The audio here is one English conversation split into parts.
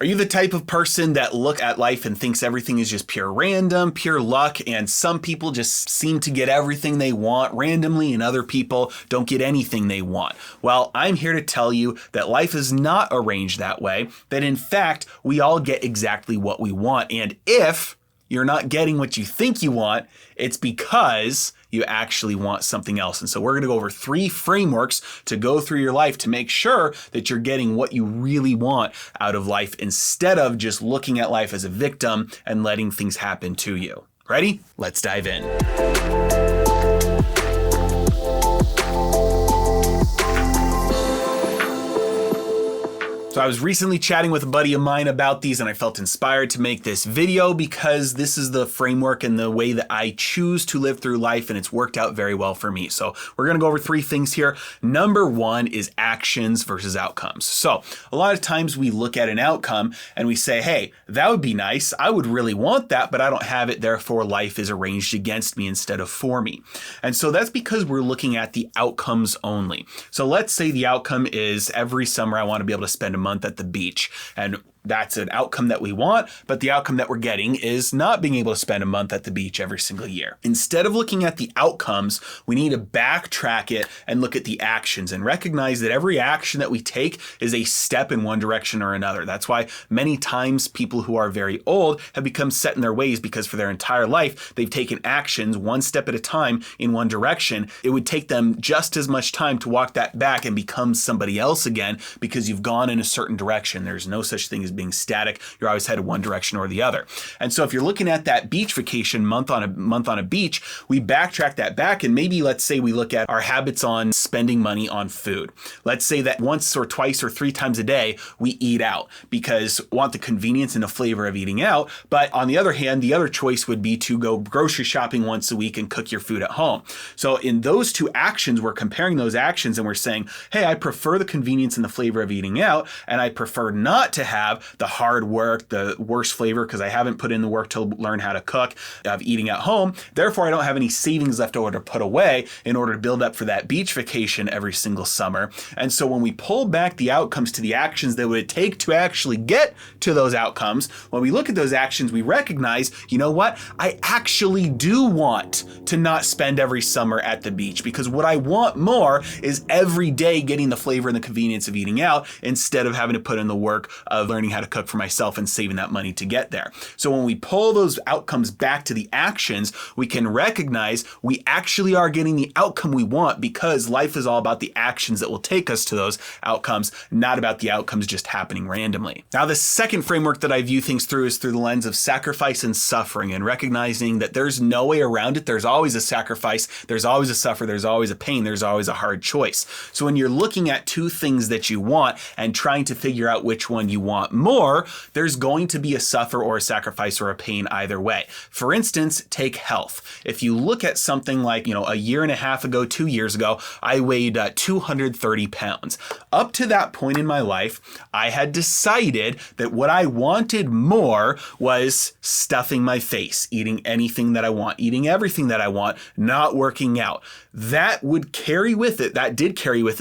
Are you the type of person that look at life and thinks everything is just pure random, pure luck, and some people just seem to get everything they want randomly and other people don't get anything they want? Well, I'm here to tell you that life is not arranged that way, that in fact, we all get exactly what we want. And if you're not getting what you think you want, it's because you actually want something else. And so we're going to go over 3 frameworks to go through your life to make sure that you're getting what you really want out of life instead of just looking at life as a victim and letting things happen to you. Ready? Let's dive in. So I was recently chatting with a buddy of mine about these and I felt inspired to make this video because this is the framework and the way that I choose to live through life, and it's worked out very well for me. So we're going to go over 3 things here. Number 1 is actions versus outcomes. So a lot of times we look at an outcome and we say, hey, that would be nice. I would really want that, but I don't have it. Therefore, life is arranged against me instead of for me. And so that's because we're looking at the outcomes only. So let's say the outcome is every summer I want to be able to spend a month at the beach, and that's an outcome that we want, but the outcome that we're getting is not being able to spend a month at the beach every single year. Instead of looking at the outcomes, we need to backtrack it and look at the actions and recognize that every action that we take is a step in one direction or another. That's why many times people who are very old have become set in their ways, because for their entire life, they've taken actions one step at a time in one direction. It would take them just as much time to walk that back and become somebody else again, because you've gone in a certain direction. There's no such thing as being static. You're always headed one direction or the other. And so if you're looking at that beach vacation month on a beach, we backtrack that back, and maybe let's say we look at our habits on spending money on food. Let's say that once or twice or 3 times a day we eat out because we want the convenience and the flavor of eating out. But on the other hand, the other choice would be to go grocery shopping once a week and cook your food at home. So in those 2 actions, we're comparing those actions and we're saying, hey, I prefer the convenience and the flavor of eating out, and I prefer not to have the hard work, the worst flavor, because I haven't put in the work to learn how to cook, of eating at home. Therefore, I don't have any savings left over to put away in order to build up for that beach vacation every single summer. And so when we pull back the outcomes to the actions that it would take to actually get to those outcomes, when we look at those actions, we recognize, you know what? I actually do want to not spend every summer at the beach, because what I want more is every day getting the flavor and the convenience of eating out instead of having to put in the work of learning how to cook for myself and saving that money to get there. So when we pull those outcomes back to the actions, we can recognize we actually are getting the outcome we want, because life is all about the actions that will take us to those outcomes, not about the outcomes just happening randomly. Now, the second framework that I view things through is through the lens of sacrifice and suffering, and recognizing that there's no way around it. There's always a sacrifice, there's always a suffer, there's always a pain, there's always a hard choice. So when you're looking at 2 things that you want and trying to figure out which one you want more, there's going to be a suffer or a sacrifice or a pain either way. For instance, take health. If you look at something like, a year and a half ago, 2 years ago, I weighed 230 pounds. Up to that point in my life, I had decided that what I wanted more was stuffing my face, eating anything that I want, eating everything that I want, not working out. That did carry with it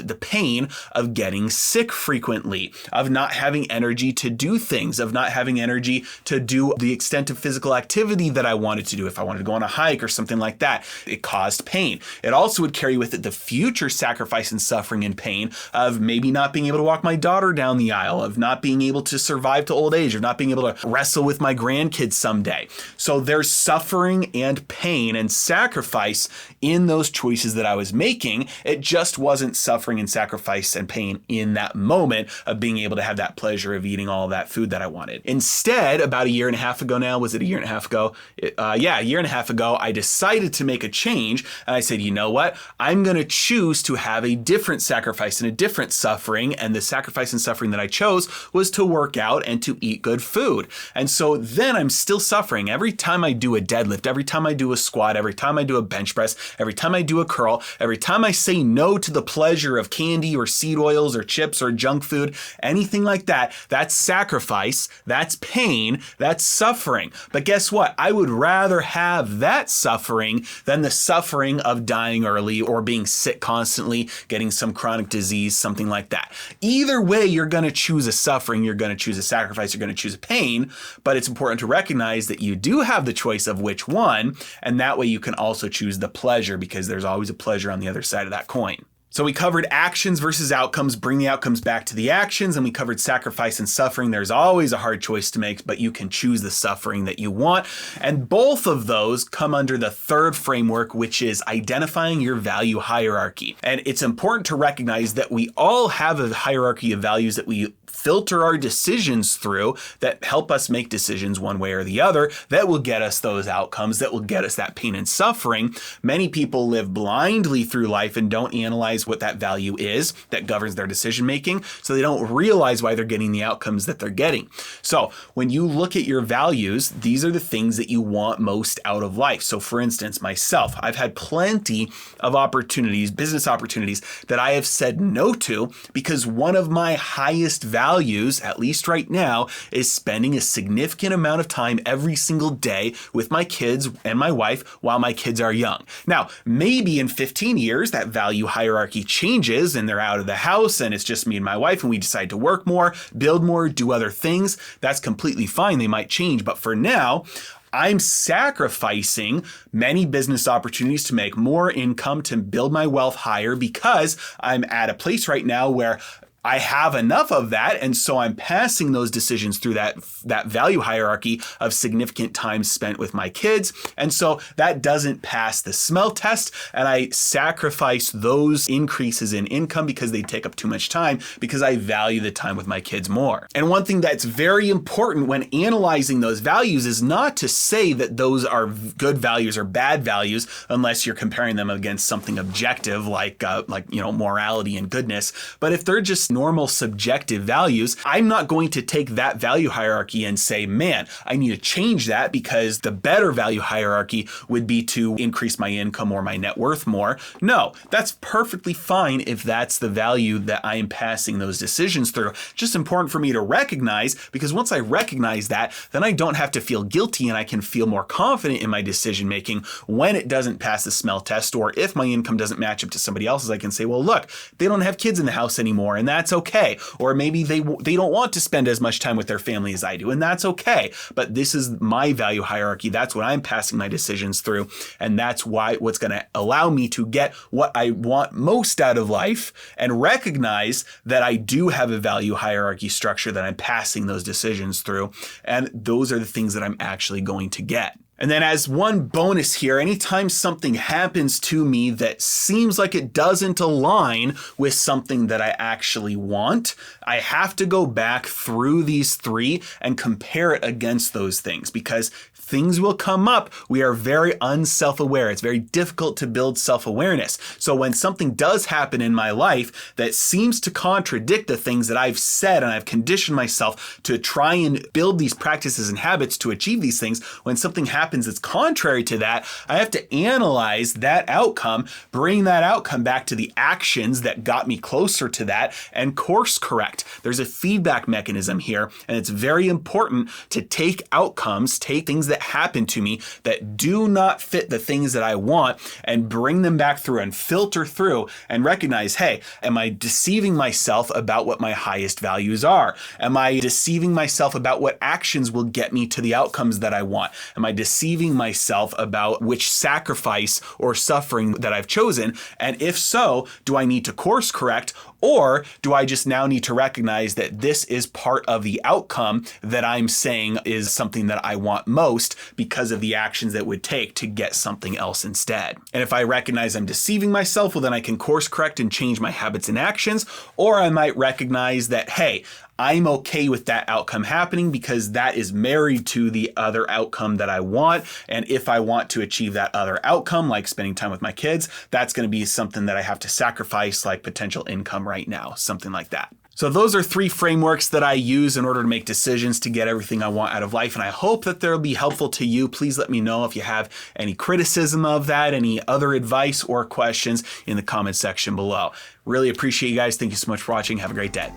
the pain of getting sick frequently, of not having energy to do things, of not having energy to do the extent of physical activity that I wanted to do. If I wanted to go on a hike or something like that, it caused pain. It also would carry with it the future sacrifice and suffering and pain of maybe not being able to walk my daughter down the aisle, of not being able to survive to old age, of not being able to wrestle with my grandkids someday. So there's suffering and pain and sacrifice in those choices that I was making. It just wasn't suffering and sacrifice and pain in that moment of being able to have that pleasure of eating all of that food that I wanted. Instead, about a year and a half ago now, was it a year and a half ago? A year and a half ago, I decided to make a change, and I said, you know what? I'm going to choose to have a different sacrifice and a different suffering, and the sacrifice and suffering that I chose was to work out and to eat good food. And so then I'm still suffering. Every time I do a deadlift, every time I do a squat, every time I do a bench press, every time I do a curl, every time I say no to the pleasure of candy or seed oils or chips or junk food, anything like that, that's sacrifice, that's pain, that's suffering. But guess what? I would rather have that suffering than the suffering of dying early or being sick constantly, getting some chronic disease, something like that. Either way, you're going to choose a suffering, you're going to choose a sacrifice, you're going to choose a pain, but it's important to recognize that you do have the choice of which one, and that way you can also choose the pleasure, because there's always a pleasure on the other side of that coin. So we covered actions versus outcomes, bring the outcomes back to the actions, and we covered sacrifice and suffering. There's always a hard choice to make, but you can choose the suffering that you want. And both of those come under the third framework, which is identifying your value hierarchy. And it's important to recognize that we all have a hierarchy of values that we filter our decisions through that help us make decisions one way or the other that will get us those outcomes, that will get us that pain and suffering. Many people live blindly through life and don't analyze what that value is that governs their decision making, so they don't realize why they're getting the outcomes that they're getting. So when you look at your values, these are the things that you want most out of life. So for instance, myself, I've had plenty of opportunities, business opportunities, that I have said no to because one of my highest values, at least right now, is spending a significant amount of time every single day with my kids and my wife while my kids are young. Now, maybe in 15 years, that value hierarchy changes and they're out of the house and it's just me and my wife and we decide to work more, build more, do other things. That's completely fine. They might change. But for now, I'm sacrificing many business opportunities to make more income, to build my wealth higher, because I'm at a place right now where I have enough of that, and so I'm passing those decisions through that value hierarchy of significant time spent with my kids, and so that doesn't pass the smell test, and I sacrifice those increases in income because they take up too much time, because I value the time with my kids more. And one thing that's very important when analyzing those values is not to say that those are good values or bad values unless you're comparing them against something objective like morality and goodness. But if they're just normal subjective values, I'm not going to take that value hierarchy and say, man, I need to change that because the better value hierarchy would be to increase my income or my net worth more. No, that's perfectly fine if that's the value that I am passing those decisions through. Just important for me to recognize, because once I recognize that, then I don't have to feel guilty and I can feel more confident in my decision making when it doesn't pass the smell test, or if my income doesn't match up to somebody else's. I can say, well, look, they don't have kids in the house anymore, and that's okay. Or maybe they don't want to spend as much time with their family as I do, and that's okay. But this is my value hierarchy. That's what I'm passing my decisions through, and that's what's going to allow me to get what I want most out of life, and recognize that I do have a value hierarchy structure that I'm passing those decisions through, and those are the things that I'm actually going to get. And then as one bonus here, anytime something happens to me that seems like it doesn't align with something that I actually want, I have to go back through these three and compare it against those things, because things will come up. We are very unself-aware. It's very difficult to build self-awareness. So when something does happen in my life that seems to contradict the things that I've said and I've conditioned myself to try and build these practices and habits to achieve these things, when something happens that's contrary to that, I have to analyze that outcome, bring that outcome back to the actions that got me closer to that, and course correct. There's a feedback mechanism here, and it's very important to take things that happen to me that do not fit the things that I want, and bring them back through and filter through and recognize, hey, am I deceiving myself about what my highest values are? Am I deceiving myself about what actions will get me to the outcomes that I want? Am I deceiving myself about which sacrifice or suffering that I've chosen? And if so, do I need to course correct, or do I just now need to recognize that this is part of the outcome that I'm saying is something that I want most because of the actions that it would take to get something else instead? And if I recognize I'm deceiving myself, well, then I can course correct and change my habits and actions. Or I might recognize that, hey, I'm okay with that outcome happening because that is married to the other outcome that I want. And if I want to achieve that other outcome, like spending time with my kids, that's going to be something that I have to sacrifice, like potential income right now, something like that. So those are three frameworks that I use in order to make decisions to get everything I want out of life. And I hope that they'll be helpful to you. Please let me know if you have any criticism of that, any other advice or questions in the comment section below. Really appreciate you guys. Thank you so much for watching. Have a great day.